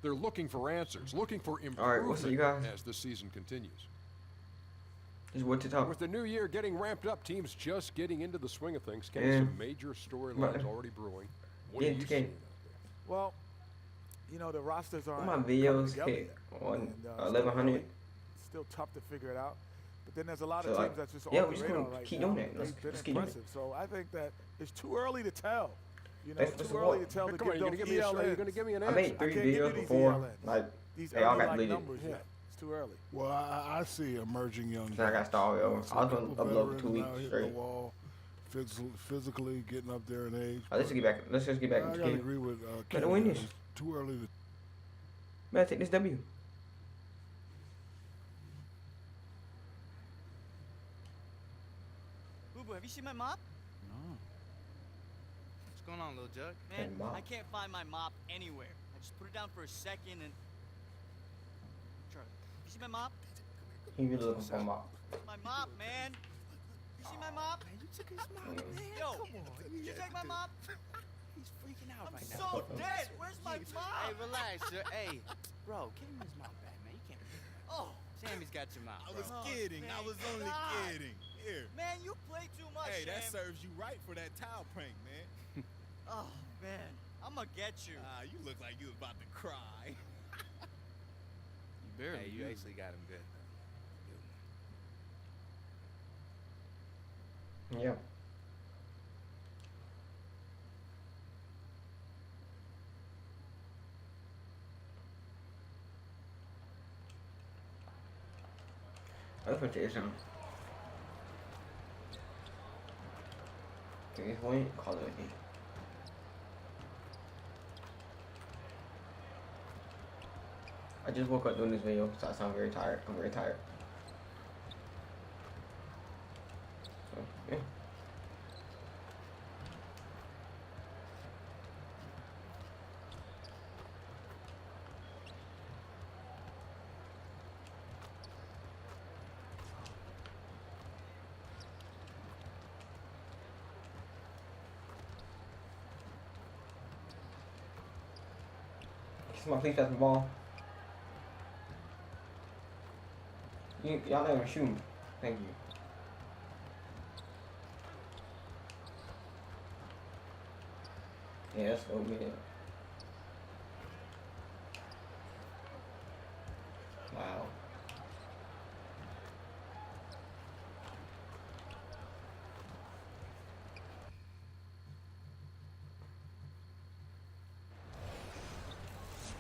They're looking for answers, looking for All right, what's up, you improvement guys? as the season continues. Just what to talk. With the new year getting ramped up, teams just getting into the swing of things, getting Yeah. some major storylines already brewing. What are Get you to seeing get out there? Well, you know, the rosters aren't my coming videos together hit yet. on And, still 1100. early. It's still tough to figure it out. But then there's a lot So, of like, teams that's just yeah, off we the just radar gonna right keep now. doing that. They've been Let's keep doing it. impressive. So I think that it's too early to tell. You know, That's it's what's too the early what? to tell to Come on, get you're gonna those give me a show. You're gonna ELNs. give me an I answer. made 3 can't give you videos these before. ELNs. Like, These they all early got like deleted. numbers yet. It's too early. Well, I see emerging young Then I got guys. started over. See I was a gonna couple upload for 2 veterans weeks now hitting straight. the wall, physically getting up there in age. Let's just get back. Let's just get back I into gotta game. agree with Better Kenny. win It's this. too early to. Better take this W. Boo-boo, have you seen my mop? No. What's going on, little Jug? Man, Hey, mop. I can't find my mop anywhere. I just put it down for a second and... Charlie, you see my mop? He really looking for a mop. My mop, man. You see my mop? You took his mom, man. Yo, Come on. did you take my mop? He's freaking out I'm right so now. dead. Where's my Hey, mop? relax, sir. Hey, bro, give him his mom back, man. You can't do that. Oh, Sammy's got your mom. I was Oh, kidding. I thank was only God. kidding. Here. man, you play too much, Hey, that Sam. serves you right for that towel prank, man. Oh, man. I'm gonna get you. You look like you was about to cry. You barely. Hey, you actually got him good. Yeah. I'm gonna tell you something. At this point, call it a day. I just woke up doing this video, so I sound very tired. I'm very tired. So, yeah. Somebody please pass the ball. Y'all not even shooting. Thank you. Yeah, that's what we did. Wow.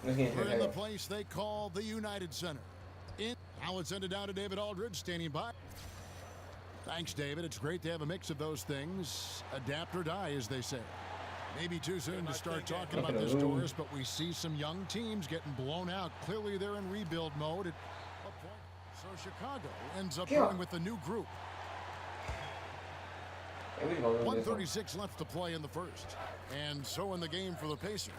Let's get into We're in the it. place they call the United Center. Now it's ended down to David Aldridge standing by. Thanks, David. It's great to have a mix of those things. Adapt or die, as they say. Maybe too soon to start talking about this, Doris, but we see some young teams getting blown out. Clearly, they're in rebuild mode at a point. So Chicago ends up going with a new group. Yeah, we can go lose this one. 136 left to play in the first. And so in the game for the Pacers.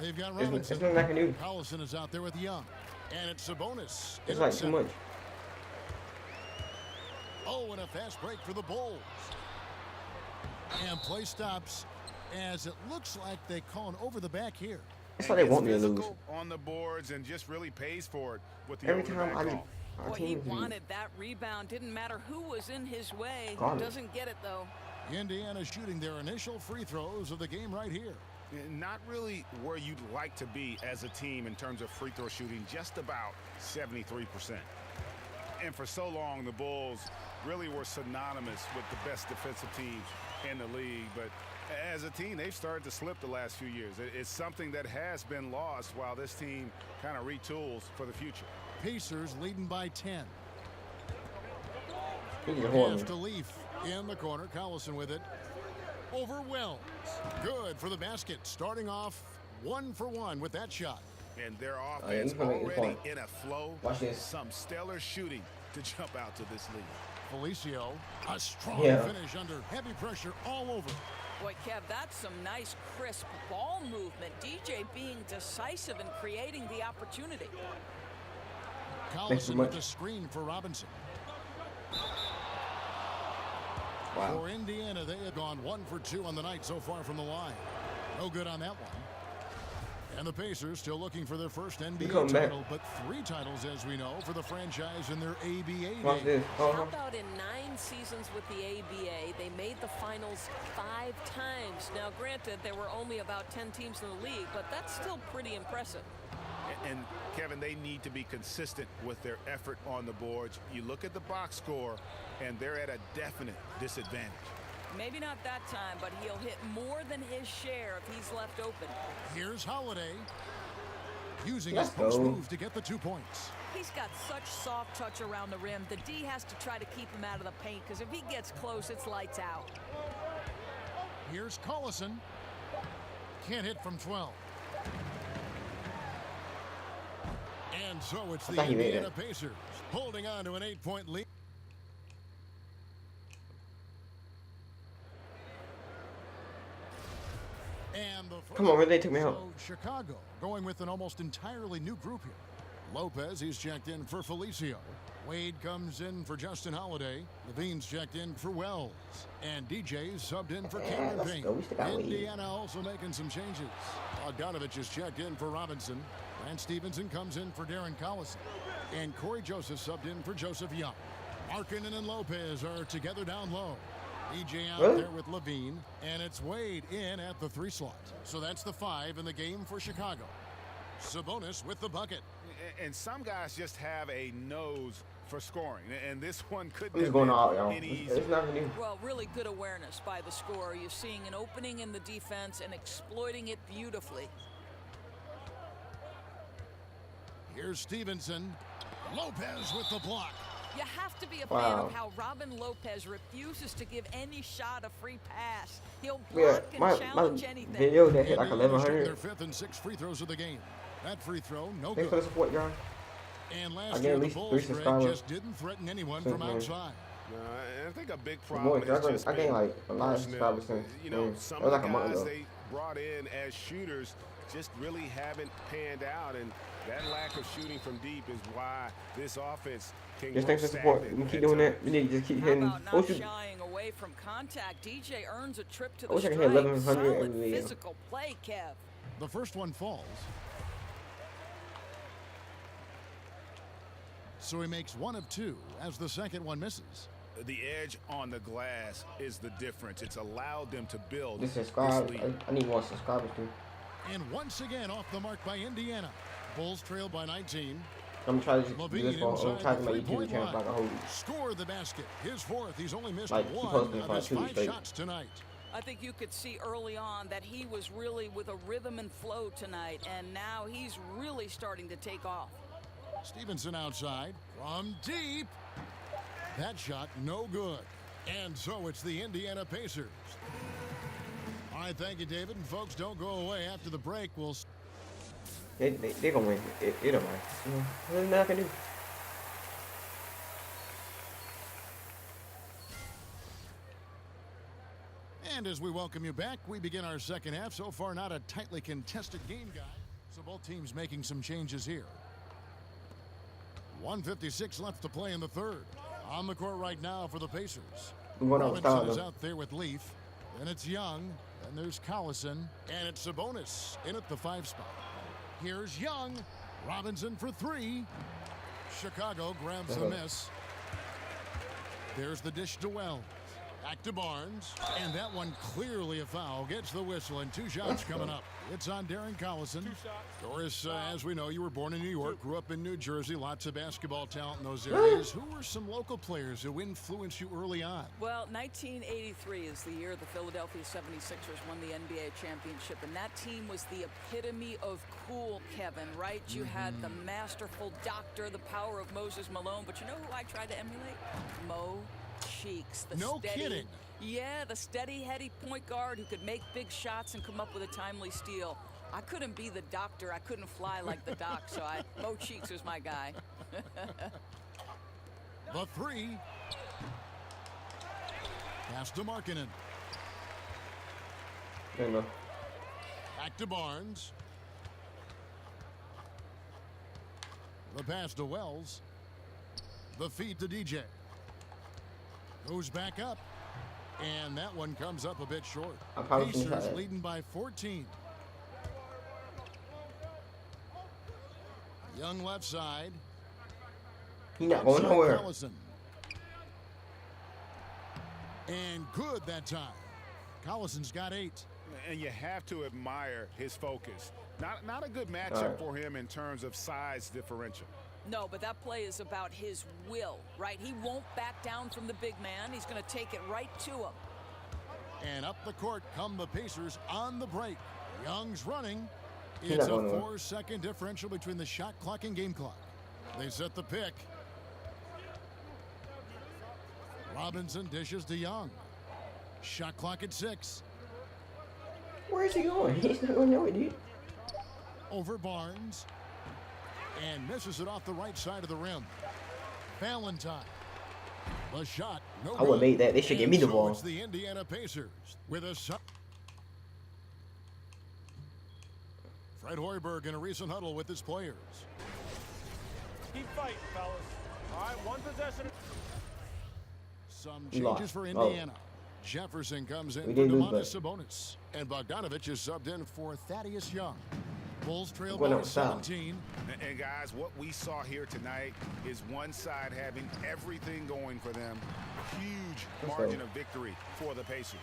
They've got It's Robinson. nothing I can do. Collison is out there with Young. And it's Sabonis. It's like too much. Oh, and a fast break for the Bulls. And play stops as it looks like they call an over the back here. That's why they want me to lose. On the boards and just really pays for it with the Every over-the-back time I call. our Boy, he team is wanted that rebound. Didn't matter who was in his way. Got it. Doesn't get it, though. Indiana shooting their initial free throws of the game right here. Not really where you'd like to be as a team in terms of free throw shooting, just about 73%. And for so long, the Bulls really were synonymous with the best defensive teams in the league. But as a team, they've started to slip the last few years. It's something that has been lost while this team kind of retools for the future. Pacers leading by 10. He's a Pass horrible. to Leaf in the corner. Collison with it. Over Wells. Good for the basket. Starting off 1 for 1 with that shot. And their yeah, offense he's gonna make this already one. in a flow. Watch this. Some stellar shooting to jump out to this lead. Felicio, a strong Yeah. finish under heavy pressure all over. Boy, Kev, that's some nice, crisp ball movement. DJ being decisive and creating the opportunity. Thanks so Collison with much. the screen for Robinson. Wow. For Indiana, they have gone 1 for 2 on the night so far from the line. No good on that one. And the Pacers still looking for their first come NBA back. title, but 3 titles, as we know, for the franchise in their ABA Watch days. this. How about in 9 seasons with the ABA, they made the finals 5 times. Now, granted, there were only about 10 teams in the league, but that's still pretty impressive. And Kevin, they need to be consistent with their effort on the boards. You look at the box score, and they're at a definite disadvantage. Maybe not that time, but he'll hit more than his share if he's left open. Here's Holiday using Let's his post go. move to get the 2 points. He's got such soft touch around the rim. The D has to try to keep him out of the paint, because if he gets close, it's lights out. Here's Collison. Can't hit from 12. And so it's the thought he made Indiana it. Pacers holding on to an 8-point lead. And the Come on, man, they took me so out. Chicago going with an almost entirely new group here. Lopez, he's checked in for Felicio. Wade comes in for Justin Holiday. Levine's checked in for Wells. And DJ's subbed in for Cameron let's Payne. go. We still got Wade. Indiana also making some changes. Bogdanovich is checked in for Robinson. And Stevenson comes in for Darren Collison. And Corey Joseph subbed in for Joseph Young. Markkanen and Lopez are together down low. DJ out Really? there with Levine. And it's Wade in at the 3 slot. So that's the 5 in the game for Chicago. Sabonis with the bucket. And some guys just have a nose for scoring. And this one couldn't I'm just have going been out, y'all. any It's easier. nothing new. Well, really good awareness by the scorer. You're seeing an opening in the defense and exploiting it beautifully. Here's Stevenson. Lopez with the block. You have to be a fan Wow. of how Robin Lopez refuses to give any shot a free pass. He'll Yeah, block and my challenge anything. video that hit like Indiana shooting 1100. their 5th and 6th free throws of the game. That free throw, no Thanks for the good. support, y'all. And I last get year, at the least 3 Bulls, Greg, subscribers. just didn't threaten anyone from Since, outside. And I think a big Boy, problem has just I gained been like a lot of personnel. subscribers since. You know, yeah. some That was of like the a month guys ago. they brought in as shooters just really haven't panned out, and that lack of shooting from deep is why this offense can Just grow thanks for the support. stagnant We keep at doing that. times. We need to just keep How hitting. about Oh, not shoot. shying away from contact? DJ earns a trip to I the wish I stripe. could hit 1100 Solid every video. physical play, Kev. The first one falls. So he makes 1 of 2 as the second one misses. The edge on the glass is the difference. It's allowed them to build Just this subscribe. lead. I need more subscribers too. And once again off the mark by Indiana. Bulls trail by 19. I'm trying to do Levine this for inside try to the my YouTube 3-point channel for like a whole line. week. Score the basket. His 4th. He's only missed Like, he 1 posted of for his 2 weeks 5 straight. shots tonight. I think you could see early on that he was really with a rhythm and flow tonight, and now he's really starting to take off. Stevenson outside from deep. That shot no good. And so it's the Indiana Pacers. All right, thank you, David. And folks, don't go away after the break. We'll They gonna win. It don't matter. You know, there's nothing I can do. And as we welcome you back, we begin our second half. So far, not a tightly contested game, guys. So both teams making some changes here. 1:56 left to play in the third. On the court right now for the Pacers. I'm going out with Robinson style, is though. out there with Leaf. Then it's Young. Then there's Collison. And it's Sabonis in at the 5 spot. Here's Young. Robinson for 3. Chicago grabs the miss. There's the dish to Wells. Back to Barnes. And that one clearly a foul. Gets the whistle and 2 shots coming up. It's on Darren Collison. Doris, as we know, you were born in New York, grew up in New Jersey, lots of basketball talent in those areas. Who were some local players who influenced you early on? Well, 1983 is the year the Philadelphia 76ers won the NBA championship, and that team was the epitome of cool, Kevin, right? You had the masterful doctor, the power of Moses Malone, but you know who I tried to emulate? Mo Cheeks. The No steady, kidding. Yeah, the steady, heady point guard who could make big shots and come up with a timely steal. I couldn't be the doctor. I couldn't fly like the doc, so Mo Cheeks was my guy. The 3. Pass to Markkanen. There you go. Back to Barnes. The pass to Wells. The feed to DJ. Goes back up. And that one comes up a bit short. I probably shouldn't Pacers have tried. leading by 14. Young left side. He not going Outside nowhere. Collison. And good that time. Collison's got 8. And you have to admire his focus. Not a good matchup Right. for him in terms of size differential. No, but that play is about his will, right? He won't back down from the big man. He's going to take it right to him. And up the court come the Pacers on the break. Young's running. He's It's a not going 4-second differential between the shot clock and game clock. They set the pick. Robinson dishes to Young. Shot clock at 6. Where is he going? He's not going nowhere, dude. Over Barnes. And misses it off the right side of the rim. Valentine. The shot, no I would good. make that. They should give me the And so ball. it's the Indiana Pacers with a Fred Hoiberg in a recent huddle with his players. Keep fighting, fellas. All right, one possession. Some We changes lost. for Oh. Indiana. Jefferson comes in We for did lose, Domantas but- Sabonis. And Bogdanovich is subbed in for Thaddeus Young. Bulls trail Going by outside. 17. And guys, what we saw here tonight is one side having everything going for them. Huge Let's margin go. of victory for the Pacers.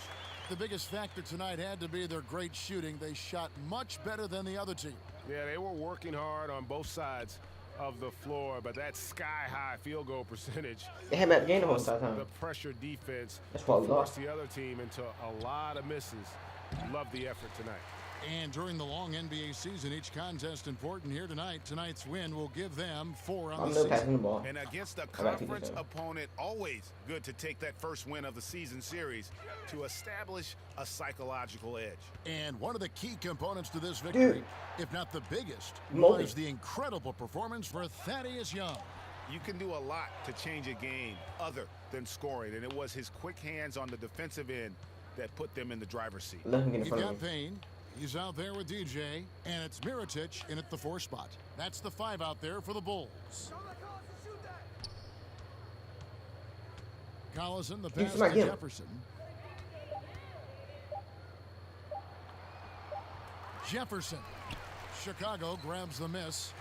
The biggest factor tonight had to be their great shooting. They shot much better than the other team. Yeah, they were working hard on both sides of the floor, but that sky-high field goal percentage, They had him at the game the whole the time. pressure defense That's why we forced lost. the other team into a lot of misses. Love the effort tonight. And during the long NBA season, each contest important here tonight. Tonight's win will give them 4 on I'm the still season. passing the ball. And against a I like to do conference that. opponent, always good to take that first win of the season series to establish a psychological edge. And one of the key components to this victory, Dude. if not the biggest, Mobley. was the incredible performance for Thaddeus Young. You can do a lot to change a game other than scoring, and it was his quick hands on the defensive end that put them in the driver's seat. Let him get in You've front got of me. Payne. He's out there with DJ, and it's Mirotic in at the 4 spot. That's the 5 out there for the Bulls. Collison, the Dude, pass somebody to get him. Jefferson. Jefferson. Chicago grabs the miss.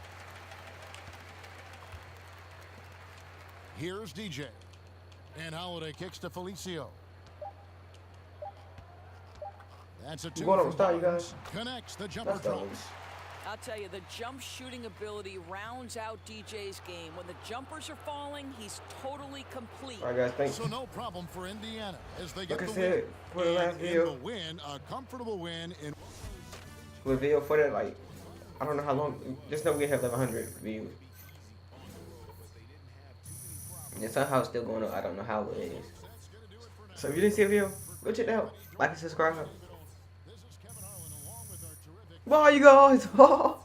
Here's DJ. And Holiday kicks to Felicio. That's a 2 going from upstart, you Barnes. guys. Connects the jumper That's drops. I'll tell you, the jump shooting ability rounds out DJ's game. When the jumpers are falling, he's totally complete. All right, guys, thanks. So no problem for Indiana as they get Like I the said, win. for the last And in video. the win, a comfortable win in With video for that, like, I don't know how long. Just know we have like 100 views. And somehow it's still going up. I don't know how it is. So if you didn't see the video, go check it out. Like and subscribe. This is Kevin Harlan along with our terrific Bye, you guys.